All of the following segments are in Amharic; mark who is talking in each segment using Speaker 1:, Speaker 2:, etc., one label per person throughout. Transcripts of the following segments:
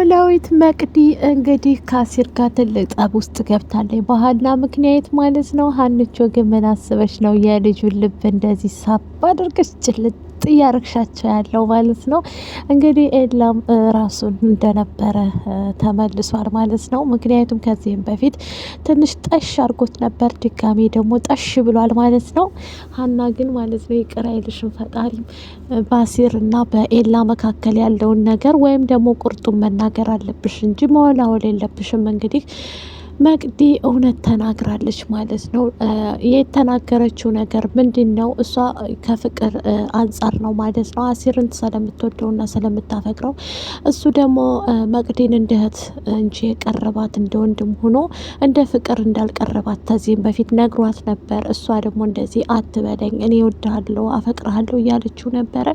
Speaker 1: ኖላዊት መቅዲ እንግዲህ ከአሲር ጋር ትልቅ ጠብ ውስጥ ገብታለች በሀና ምክንያት ማለት ነው። ሀንቾ ግን ምን አስበሽ ነው የልጁን ልብ እንደዚህ ሳብ አድርገሽ ጭልጥ እያረግሻቸው ያለው ማለት ነው። እንግዲህ ኤላም ራሱን እንደነበረ ተመልሷል ማለት ነው። ምክንያቱም ከዚህም በፊት ትንሽ ጠሽ አድርጎት ነበር፣ ድጋሜ ደግሞ ጠሽ ብሏል ማለት ነው። ሀና ግን ማለት ነው ይቅር አይልሽም ፈጣሪ። በአሲር እና በኤላ መካከል ያለውን ነገር ወይም ደግሞ ቁርጡን መናገር አለብሽ እንጂ መወላወል የለብሽም። እንግዲህ መቅዲ እውነት ተናግራለች ማለት ነው። የተናገረችው ነገር ምንድን ነው? እሷ ከፍቅር አንጻር ነው ማለት ነው። አሲርን ስለምትወደውና ስለምታፈቅረው እሱ ደግሞ መቅዲን እንደ እህት እንጂ የቀረባት እንደ ወንድም ሆኖ እንደ ፍቅር እንዳልቀረባት ከዚህም በፊት ነግሯት ነበር። እሷ ደግሞ እንደዚህ አትበለኝ፣ እኔ እወድሃለሁ አፈቅርሃለሁ እያለችው ነበረ።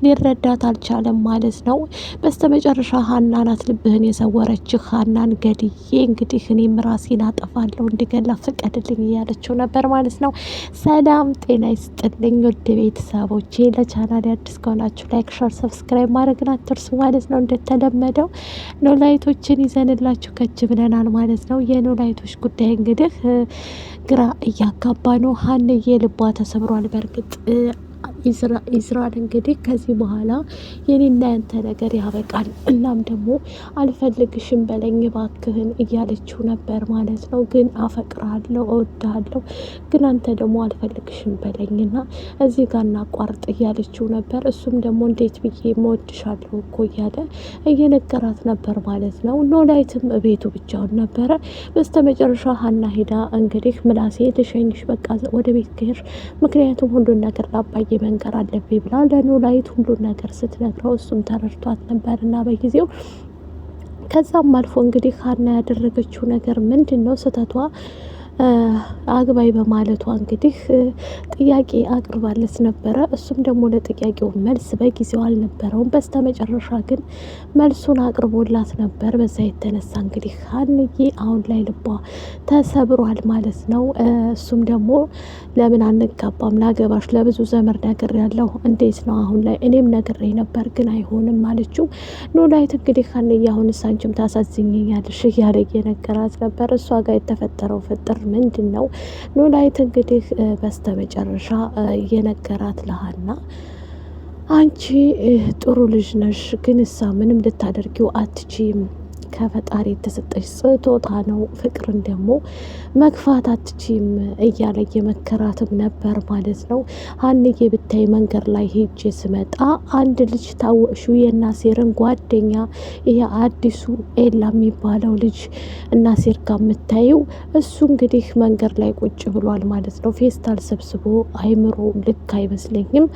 Speaker 1: ሊረዳት አልቻለም ማለት ነው። በስተመጨረሻ ሀና ናት ልብህን የሰወረችህ፣ ሀናን ገድዬ እንግዲህ እኔም ራሴን አጠፋለሁ እንድገላ ፍቀድልኝ እያለችው ነበር ማለት ነው። ሰላም ጤና ይስጥልኝ ውድ ቤተሰቦቼ፣ ለቻናል አዲስ ከሆናችሁ ላይክ፣ ሸር፣ ሰብስክራይብ ማድረግን አትርሱ ማለት ነው። እንደተለመደው ኖላይቶችን ይዘንላችሁ ከች ብለናል ማለት ነው። የኖላይቶች ጉዳይ እንግዲህ ግራ እያጋባ ነው። ሀንዬ ልቧ ተሰብሯል። በእርግጥ ኢዝራን እንግዲህ ከዚህ በኋላ የኔና ያንተ ነገር ያበቃል፣ እናም ደግሞ አልፈልግሽም በለኝ ባክህን እያለችው ነበር ማለት ነው። ግን አፈቅርሃለሁ እወድሃለሁ፣ ግን አንተ ደግሞ አልፈልግሽም በለኝና እዚህ ጋር እናቋርጥ እያለችው ነበር። እሱም ደግሞ እንዴት ብዬ መወድሻለሁ እኮ እያለ እየነገራት ነበር ማለት ነው። ኖላይትም ቤቱ ብቻውን ነበረ። በስተ መጨረሻ ሀና ሄዳ እንግዲህ ምላሴ ልሸኝሽ በቃ ወደ ቤት ከሄድሽ፣ ምክንያቱም ሁሉን ነገር ላባዬ መንገር አለብኝ ብላ ለኖላዊት ሁሉን ነገር ስትነግረው እሱም ተረድቷት ነበር እና በጊዜው ከዛም አልፎ እንግዲህ ሀና ያደረገችው ነገር ምንድን ነው? ስህተቷ አግባይ በማለቷ እንግዲህ ጥያቄ አቅርባለት ነበረ። እሱም ደግሞ ለጥያቄው መልስ በጊዜው አልነበረውም። በስተ መጨረሻ ግን መልሱን አቅርቦላት ነበር። በዛ የተነሳ እንግዲህ ሀንዬ አሁን ላይ ልቧ ተሰብሯል ማለት ነው። እሱም ደግሞ ለምን አንጋባም? ላገባሽ ለብዙ ዘመድ ነገር ያለው እንዴት ነው አሁን ላይ? እኔም ነግሬ ነበር ግን አይሆንም አለችው። ኖላዊት እንግዲህ ሀንዬ አሁን አንቺም ታሳዝኝኛለሽ እያለ እየነገራት ነበር። እሷ ጋር የተፈጠረው ፍጥር ምንድን ነው? ኖላዊት እንግዲህ በስተ መጨረሻ እየነገራት ለሀና አንቺ ጥሩ ልጅ ነሽ፣ ግን እሳ ምንም ልታደርጊው አትችይም፣ ከፈጣሪ የተሰጠች ስጦታ ነው፣ ፍቅርን ደግሞ መግፋት አትችይም እያለ እየመከራትም ነበር ማለት ነው። ሀንዬ ብታይ መንገድ ላይ ሄጄ ስመጣ አንድ ልጅ ታወቅሽው የናሴርን ጓደኛ፣ ይሄ አዲሱ ኤላ የሚባለው ልጅ እናሴር ጋር የምታየው እሱ እንግዲህ መንገድ ላይ ቁጭ ብሏል ማለት ነው። ፌስታል ሰብስቦ አይምሮ ልክ አይመስለኝም፣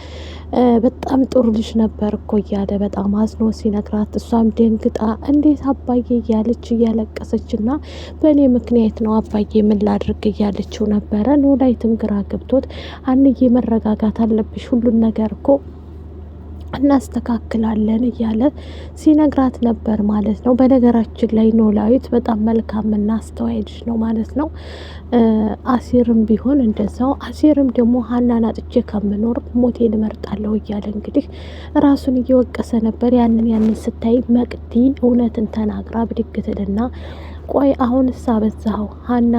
Speaker 1: በጣም ጥሩ ልጅ ነበር እኮ እያለ በጣም አዝኖ ሲነግራት እሷም ደንግጣ እንዴት አባዬ እያለች እያለቀሰች እና በእኔ ምክንያት ነው አባዬ ምን ላድርግ እያለችው ነበረ። ኖላዊትም ግራ ገብቶት ሀንዬ መረጋጋት አለብሽ፣ ሁሉን ነገር እኮ እናስተካክላለን እያለ ሲነግራት ነበር ማለት ነው። በነገራችን ላይ ኖላዊት በጣም መልካምና አስተዋይ ልጅ ነው ማለት ነው። አሲርም ቢሆን እንደዛው። አሲርም ደግሞ ሀናን አጥቼ ከምኖር ሞቴን እመርጣለሁ እያለ እንግዲህ ራሱን እየወቀሰ ነበር። ያንን ስታይ መቅዲ እውነትን ተናግራ ብድግትልና ቆይ አሁን እሳ በዛው ሀና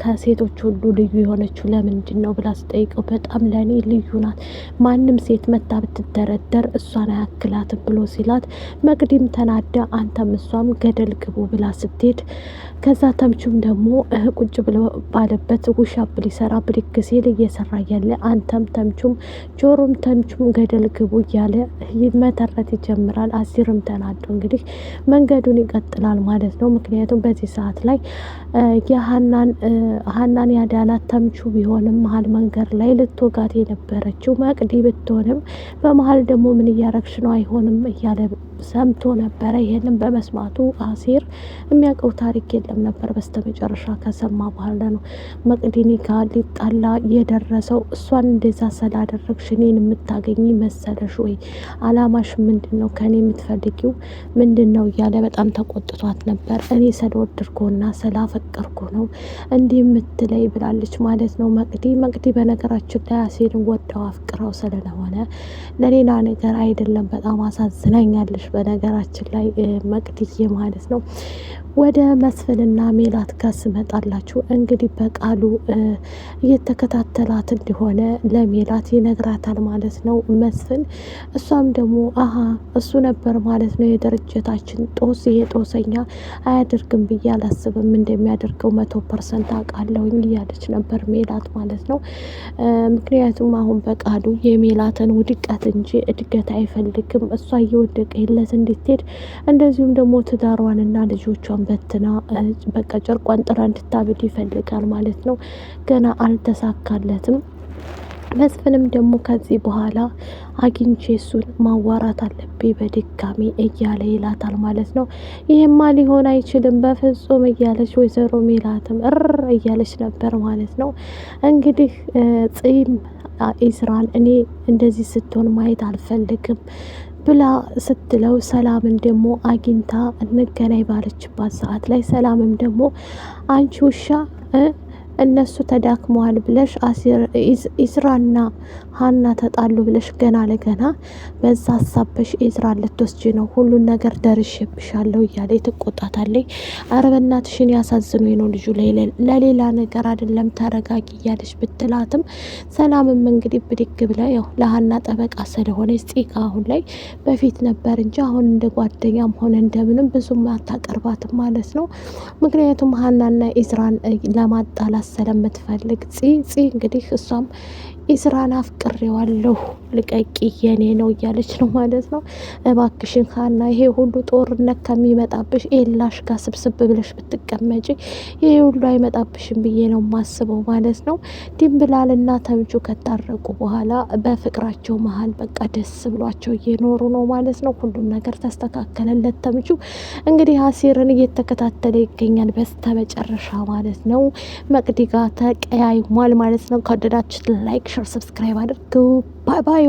Speaker 1: ከሴቶች ሁሉ ልዩ የሆነችው ለምንድን ነው ብላ ስጠይቀው በጣም ለእኔ ልዩ ናት፣ ማንም ሴት መታ ብትደረደር እሷን አያክላትም ብሎ ሲላት መቅዲም ተናዳ አንተም እሷም ገደል ግቡ ብላ ስትሄድ ከዛ ተምቹም ደግሞ ቁጭ ብሎ ባለበት ውሻብ ሊሰራ ብድግ ሲል እየሰራ እያለ አንተም ተምቹም ጆሮም ተምቹም ገደል ግቡ እያለ መተረት ይጀምራል። አሲርም ተናዶ እንግዲህ መንገዱን ይቀጥላል ማለት ነው። ምክንያቱም በዚህ ሰዓት ላይ ሀናን ያዳናት ተምቹ ቢሆንም መሀል መንገድ ላይ ልትወጋት የነበረችው መቅዲ ብትሆንም በመሀል ደግሞ ምን እያረግሽ ነው አይሆንም እያለ ሰምቶ ነበረ። ይሄንን በመስማቱ አሲር የሚያውቀው ታሪክ የለም ነበር። በስተመጨረሻ ከሰማ በኋላ ነው መቅዲኒ ጋር ሊጣላ የደረሰው። እሷን እንደዛ ስላደረግሽ እኔን የምታገኝ መሰለሽ ወይ? አላማሽ ምንድን ነው? ከኔ የምትፈልጊው ምንድን ነው? እያለ በጣም ተቆጥቷት ነበር። እኔ ስለወደድኩና ስላፈቀርኩ ነው እንዲህ የምትለይ ብላለች ማለት ነው መቅዲ በነገራችን ላይ አሲርን ወደው አፍቅረው ስለሆነ ለሌላ ነገር አይደለም። በጣም አሳዝናኛለሽ በነገራችን ላይ መቅድዬ ማለት ነው። ወደ መስፍንና ሜላት ጋር ስመጣላችሁ እንግዲህ በቃሉ እየተከታተላት እንደሆነ ለሜላት ይነግራታል ማለት ነው መስፍን። እሷም ደግሞ አሀ እሱ ነበር ማለት ነው የድርጅታችን ጦስ፣ ይሄ ጦሰኛ አያደርግም ብዬ አላስብም፣ እንደሚያደርገው 100% አውቃለሁኝ እያለች ነበር ሜላት ማለት ነው። ምክንያቱም አሁን በቃሉ የሜላትን ውድቀት እንጂ እድገት አይፈልግም። እሷ እየወደቀለት እንድትሄድ እንደዚሁም ደግሞ ትዳሯንና ልጆቿን በትና በቃ ጨርቋን ጥላ እንድታብድ ይፈልጋል ማለት ነው። ገና አልተሳካለትም። መስፍንም ደግሞ ከዚህ በኋላ አግኝቼ እሱን ማዋራት አለብኝ በድጋሚ እያለ ይላታል ማለት ነው። ይሄማ ሊሆን አይችልም በፍጹም እያለች ወይዘሮ ሜላትም እያለች ነበር ማለት ነው። እንግዲህ ጺም ኢስራን እኔ እንደዚህ ስትሆን ማየት አልፈልግም ብላ ስትለው ሰላምን ደግሞ አግኝታ እንገናኝ ባለችባት ሰዓት ላይ ሰላምም ደግሞ አንቺ ውሻ እነሱ ተዳክመዋል ብለሽ ኢስራና ሀና ተጣሉ ብለሽ ገና ለገና በዛ ሀሳብሽ ኢስራን ልትወስጂ ነው፣ ሁሉን ነገር ደርሼብሻለሁ እያለ ትቆጣታለች። አረ በእናትሽን ያሳዝኑኝ ነው ልጁ ለሌላ ነገር አይደለም ተረጋጊ እያለች ብትላትም ሰላምም እንግዲህ ብድግ ብላ ያው ለሀና ጠበቃ ስለሆነ ጽጋ አሁን ላይ በፊት ነበር እንጂ አሁን እንደ ጓደኛም ሆነ እንደምንም ብዙም አታቀርባትም ማለት ነው። ምክንያቱም ሀናና ኢስራን ለማጣላት ስለምትፈልግ ጽ እንግዲህ እሷም ኢስራን አፍቅሬዋለሁ ልቀቂ የኔ ነው እያለች ነው ማለት ነው። እባክሽን ሀና ይሄ ሁሉ ጦርነት ከሚመጣብሽ ኤላሽ ጋር ስብስብ ብለሽ ብትቀመጪ ይሄ ሁሉ አይመጣብሽም ብዬ ነው ማስበው ማለት ነው። ድንብላልና ተምቹ ከታረቁ በኋላ በፍቅራቸው መሀል በቃ ደስ ብሏቸው እየኖሩ ነው ማለት ነው። ሁሉም ነገር ተስተካከለለት። ተምቹ እንግዲህ አሲርን እየተከታተለ ይገኛል በስተመጨረሻ ማለት ነው። መቅዲጋ ተቀያይሟል ማለት ነው። ከወደዳችሁት ላይክ፣ ሸር፣ ሰብስክራይብ አድርጉ። ባይ ባይ።